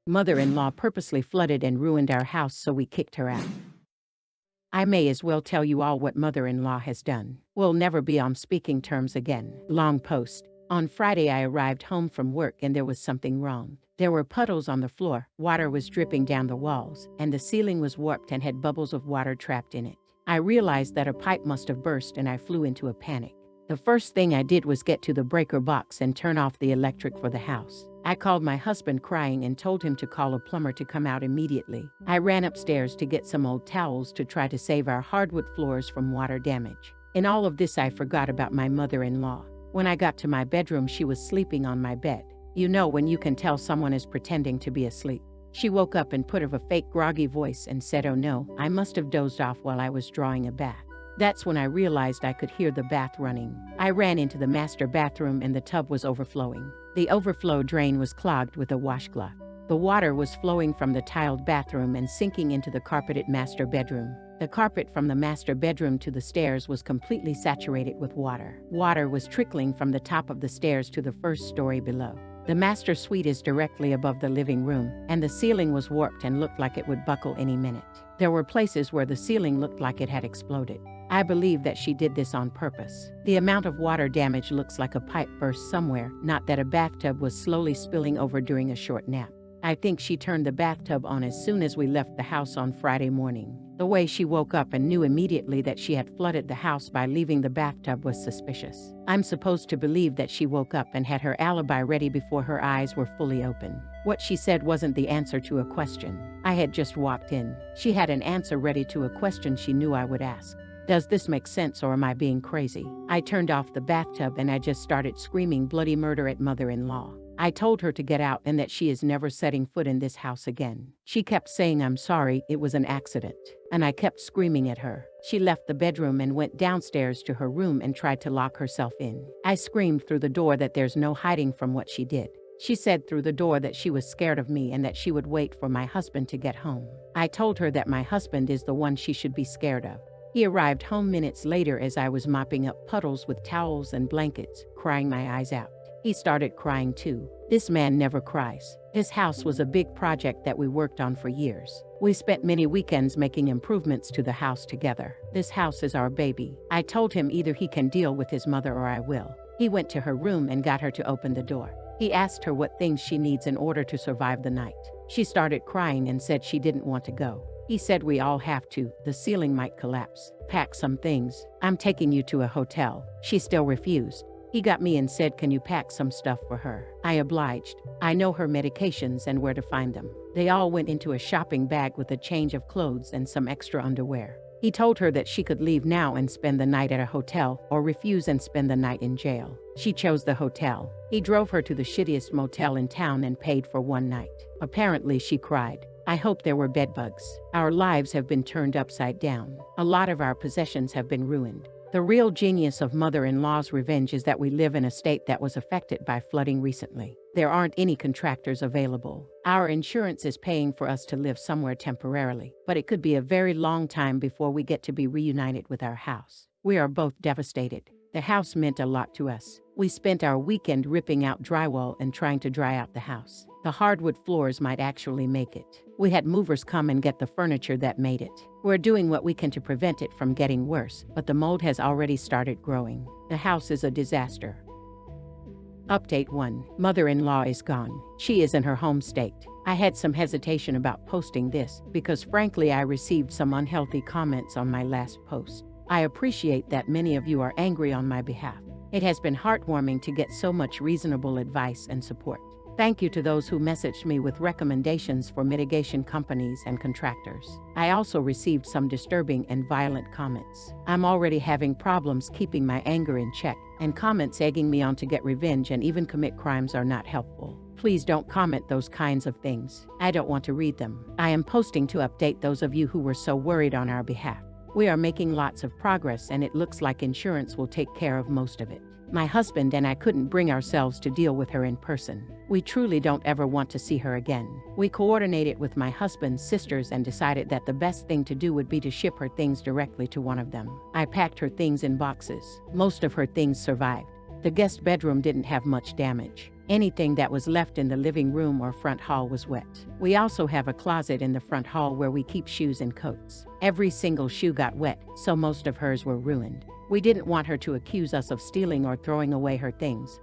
Mother-in-law purposely flooded and ruined our house, so we kicked her out. I may as well tell you all what mother-in-law has done. We'll never be on speaking terms again. Long post. On Friday I arrived home from work and there was something wrong. There were puddles on the floor, water was dripping down the walls, and the ceiling was warped and had bubbles of water trapped in it. I realized that a pipe must have burst and I flew into a panic. The first thing I did was get to the breaker box and turn off the electric for the house. I called my husband crying and told him to call a plumber to come out immediately. I ran upstairs to get some old towels to try to save our hardwood floors from water damage. In all of this, I forgot about my mother-in-law. When I got to my bedroom, she was sleeping on my bed. You know when you can tell someone is pretending to be asleep. She woke up and put up a fake groggy voice and said, "Oh no, I must have dozed off while I was drawing a bath." That's when I realized I could hear the bath running. I ran into the master bathroom and the tub was overflowing. The overflow drain was clogged with a washcloth. The water was flowing from the tiled bathroom and sinking into the carpeted master bedroom. The carpet from the master bedroom to the stairs was completely saturated with water. Water was trickling from the top of the stairs to the first story below. The master suite is directly above the living room, and the ceiling was warped and looked like it would buckle any minute. There were places where the ceiling looked like it had exploded. I believe that she did this on purpose. The amount of water damage looks like a pipe burst somewhere, not that a bathtub was slowly spilling over during a short nap. I think she turned the bathtub on as soon as we left the house on Friday morning. The way she woke up and knew immediately that she had flooded the house by leaving the bathtub was suspicious. I'm supposed to believe that she woke up and had her alibi ready before her eyes were fully open. What she said wasn't the answer to a question. I had just walked in. She had an answer ready to a question she knew I would ask. Does this make sense, or am I being crazy? I turned off the bathtub and I just started screaming bloody murder at mother-in-law. I told her to get out and that she is never setting foot in this house again. She kept saying, "I'm sorry, it was an accident." And I kept screaming at her. She left the bedroom and went downstairs to her room and tried to lock herself in. I screamed through the door that there's no hiding from what she did. She said through the door that she was scared of me and that she would wait for my husband to get home. I told her that my husband is the one she should be scared of. He arrived home minutes later as I was mopping up puddles with towels and blankets, crying my eyes out. He started crying too. This man never cries. His house was a big project that we worked on for years. We spent many weekends making improvements to the house together. This house is our baby. I told him either he can deal with his mother or I will. He went to her room and got her to open the door. He asked her what things she needs in order to survive the night. She started crying and said she didn't want to go. He said we all have to. The ceiling might collapse. Pack some things. I'm taking you to a hotel. She still refused. He got me and said, "Can you pack some stuff for her?" I obliged. I know her medications and where to find them. They all went into a shopping bag with a change of clothes and some extra underwear. He told her that she could leave now and spend the night at a hotel or refuse and spend the night in jail. She chose the hotel. He drove her to the shittiest motel in town and paid for one night. Apparently she cried. I hope there were bedbugs. Our lives have been turned upside down. A lot of our possessions have been ruined. The real genius of mother-in-law's revenge is that we live in a state that was affected by flooding recently. There aren't any contractors available. Our insurance is paying for us to live somewhere temporarily, but it could be a very long time before we get to be reunited with our house. We are both devastated. The house meant a lot to us. We spent our weekend ripping out drywall and trying to dry out the house. The hardwood floors might actually make it. We had movers come and get the furniture that made it. We're doing what we can to prevent it from getting worse, but the mold has already started growing. The house is a disaster. Update 1. Mother-in-law is gone. She is in her home state. I had some hesitation about posting this because frankly I received some unhealthy comments on my last post. I appreciate that many of you are angry on my behalf. It has been heartwarming to get so much reasonable advice and support. Thank you to those who messaged me with recommendations for mitigation companies and contractors. I also received some disturbing and violent comments. I'm already having problems keeping my anger in check, and comments egging me on to get revenge and even commit crimes are not helpful. Please don't comment those kinds of things. I don't want to read them. I am posting to update those of you who were so worried on our behalf. We are making lots of progress and it looks like insurance will take care of most of it. My husband and I couldn't bring ourselves to deal with her in person. We truly don't ever want to see her again. We coordinated with my husband's sisters and decided that the best thing to do would be to ship her things directly to one of them. I packed her things in boxes. Most of her things survived. The guest bedroom didn't have much damage. Anything that was left in the living room or front hall was wet. We also have a closet in the front hall where we keep shoes and coats. Every single shoe got wet, so most of hers were ruined. We didn't want her to accuse us of stealing or throwing away her things,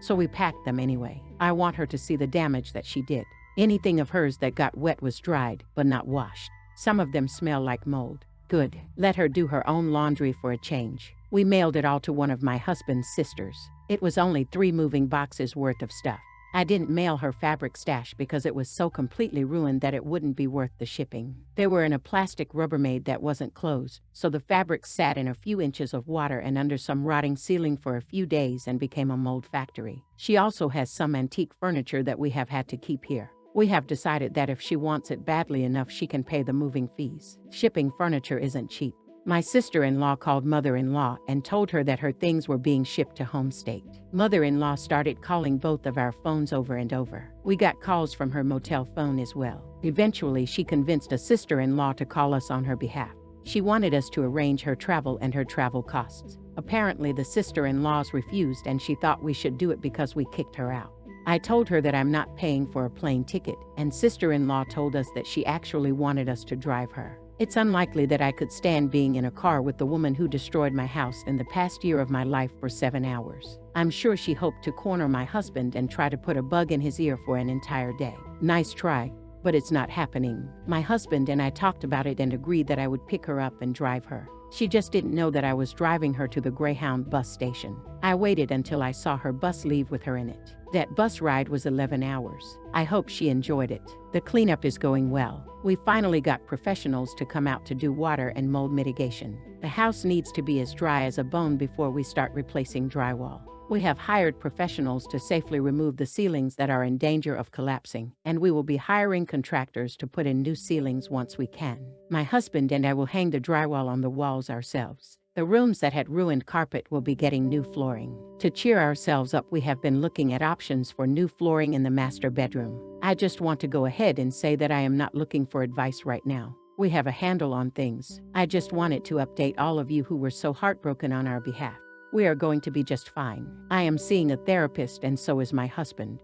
so we packed them anyway. I want her to see the damage that she did. Anything of hers that got wet was dried, but not washed. Some of them smell like mold. Good. Let her do her own laundry for a change. We mailed it all to one of my husband's sisters. It was only 3 moving boxes worth of stuff. I didn't mail her fabric stash because it was so completely ruined that it wouldn't be worth the shipping. They were in a plastic Rubbermaid that wasn't closed, so the fabric sat in a few inches of water and under some rotting ceiling for a few days and became a mold factory. She also has some antique furniture that we have had to keep here. We have decided that if she wants it badly enough, she can pay the moving fees. Shipping furniture isn't cheap. My sister-in-law called mother-in-law and told her that her things were being shipped to home state. Mother-in-law started calling both of our phones over and over. We got calls from her motel phone as well. Eventually, she convinced a sister-in-law to call us on her behalf. She wanted us to arrange her travel and her travel costs. Apparently, the sister-in-laws refused and she thought we should do it because we kicked her out. I told her that I'm not paying for a plane ticket, and sister-in-law told us that she actually wanted us to drive her. It's unlikely that I could stand being in a car with the woman who destroyed my house in the past year of my life for 7 hours. I'm sure she hoped to corner my husband and try to put a bug in his ear for an entire day. Nice try, but it's not happening. My husband and I talked about it and agreed that I would pick her up and drive her. She just didn't know that I was driving her to the Greyhound bus station. I waited until I saw her bus leave with her in it. That bus ride was 11 hours. I hope she enjoyed it. The cleanup is going well. We finally got professionals to come out to do water and mold mitigation. The house needs to be as dry as a bone before we start replacing drywall. We have hired professionals to safely remove the ceilings that are in danger of collapsing, and we will be hiring contractors to put in new ceilings once we can. My husband and I will hang the drywall on the walls ourselves. The rooms that had ruined carpet will be getting new flooring. To cheer ourselves up, we have been looking at options for new flooring in the master bedroom. I just want to go ahead and say that I am not looking for advice right now. We have a handle on things. I just wanted to update all of you who were so heartbroken on our behalf. We are going to be just fine. I am seeing a therapist and so is my husband.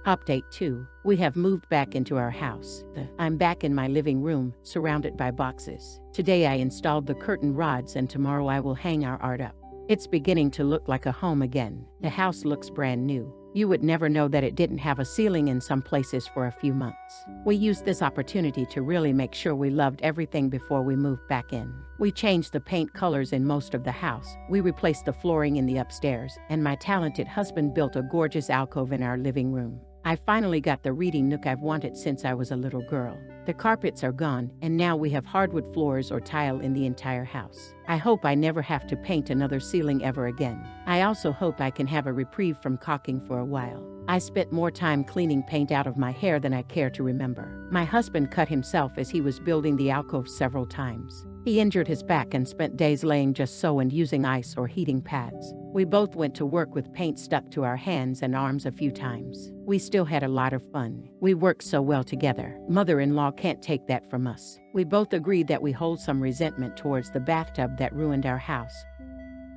Update 2. We have moved back into our house. I'm back in my living room, surrounded by boxes. Today I installed the curtain rods and tomorrow I will hang our art up. It's beginning to look like a home again. The house looks brand new. You would never know that it didn't have a ceiling in some places for a few months. We used this opportunity to really make sure we loved everything before we moved back in. We changed the paint colors in most of the house. We replaced the flooring in the upstairs, and my talented husband built a gorgeous alcove in our living room. I finally got the reading nook I've wanted since I was a little girl. The carpets are gone, and now we have hardwood floors or tile in the entire house. I hope I never have to paint another ceiling ever again. I also hope I can have a reprieve from caulking for a while. I spent more time cleaning paint out of my hair than I care to remember. My husband cut himself as he was building the alcove several times. He injured his back and spent days laying just so and using ice or heating pads. We both went to work with paint stuck to our hands and arms a few times. We still had a lot of fun. We worked so well together. Mother-in-law can't take that from us. We both agreed that we hold some resentment towards the bathtub that ruined our house,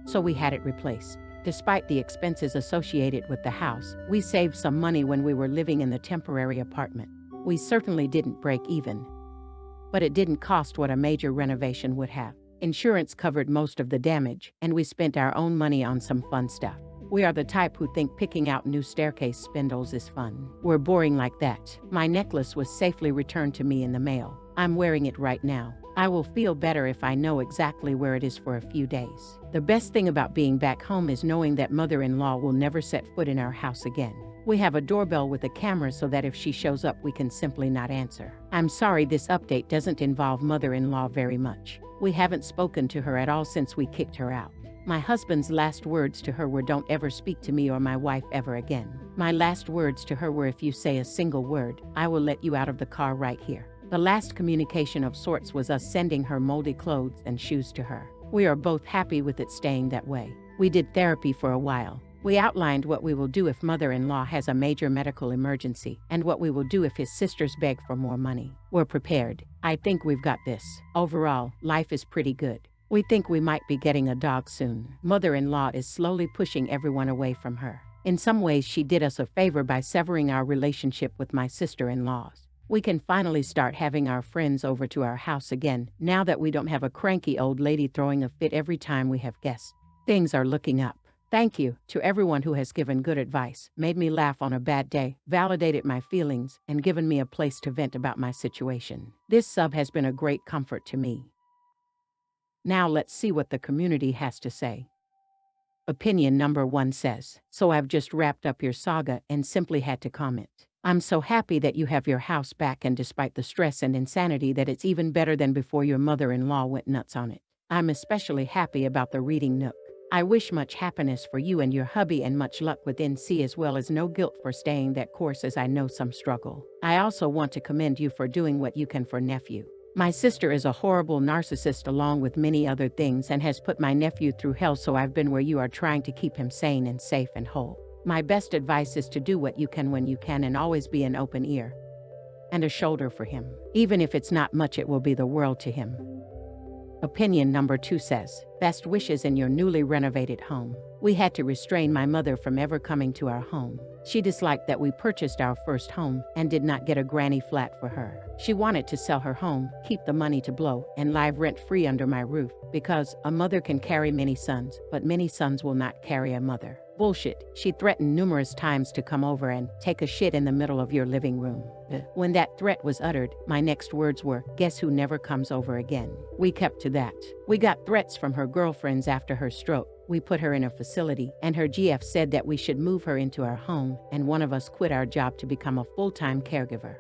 so we had it replaced. Despite the expenses associated with the house, we saved some money when we were living in the temporary apartment. We certainly didn't break even, but it didn't cost what a major renovation would have. Insurance covered most of the damage, and we spent our own money on some fun stuff. We are the type who think picking out new staircase spindles is fun. We're boring like that. My necklace was safely returned to me in the mail. I'm wearing it right now. I will feel better if I know exactly where it is for a few days. The best thing about being back home is knowing that mother-in-law will never set foot in our house again. We have a doorbell with a camera so that if she shows up, we can simply not answer. I'm sorry this update doesn't involve mother-in-law very much. We haven't spoken to her at all since we kicked her out. My husband's last words to her were, "Don't ever speak to me or my wife ever again." My last words to her were, "If you say a single word, I will let you out of the car right here." The last communication of sorts was us sending her moldy clothes and shoes to her. We are both happy with it staying that way. We did therapy for a while. We outlined what we will do if mother-in-law has a major medical emergency and what we will do if his sisters beg for more money. We're prepared. I think we've got this. Overall, life is pretty good. We think we might be getting a dog soon. Mother-in-law is slowly pushing everyone away from her. In some ways, she did us a favor by severing our relationship with my sister-in-laws. We can finally start having our friends over to our house again, now that we don't have a cranky old lady throwing a fit every time we have guests. Things are looking up. Thank you to everyone who has given good advice, made me laugh on a bad day, validated my feelings, and given me a place to vent about my situation. This sub has been a great comfort to me. Now let's see what the community has to say. Opinion number 1 says, so I've just wrapped up your saga and simply had to comment. I'm so happy that you have your house back, and despite the stress and insanity, that it's even better than before your mother-in-law went nuts on it. I'm especially happy about the reading nook. I wish much happiness for you and your hubby and much luck with NC, as well as no guilt for staying that course, as I know some struggle. I also want to commend you for doing what you can for nephew. My sister is a horrible narcissist along with many other things and has put my nephew through hell, so I've been where you are, trying to keep him sane and safe and whole. My best advice is to do what you can when you can, and always be an open ear and a shoulder for him. Even if it's not much, it will be the world to him. Opinion number 2 says, best wishes in your newly renovated home. We had to restrain my mother from ever coming to our home. She disliked that we purchased our first home and did not get a granny flat for her. She wanted to sell her home, keep the money to blow, and live rent-free under my roof, because a mother can carry many sons, but many sons will not carry a mother. Bullshit. She threatened numerous times to come over and take a shit in the middle of your living room. When that threat was uttered, my next words were, guess who never comes over again? We kept to that. We got threats from her girlfriends after her stroke. We put her in a facility, and her GF said that we should move her into our home, and one of us quit our job to become a full-time caregiver.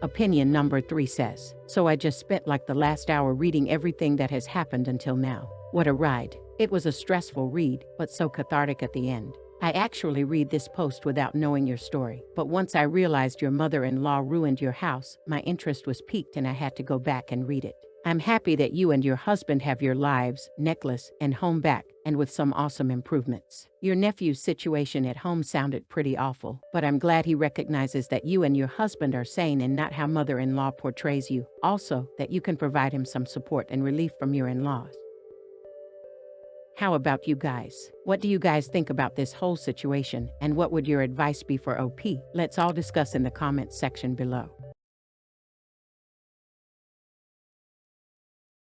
Opinion number 3 says, so I just spent like the last hour reading everything that has happened until now. What a ride. It was a stressful read, but so cathartic at the end. I actually read this post without knowing your story, but once I realized your mother-in-law ruined your house, my interest was piqued and I had to go back and read it. I'm happy that you and your husband have your lives, necklace, and home back, and with some awesome improvements. Your nephew's situation at home sounded pretty awful, but I'm glad he recognizes that you and your husband are sane and not how mother-in-law portrays you. Also, that you can provide him some support and relief from your in-laws. How about you guys? What do you guys think about this whole situation, and what would your advice be for OP? Let's all discuss in the comments section below.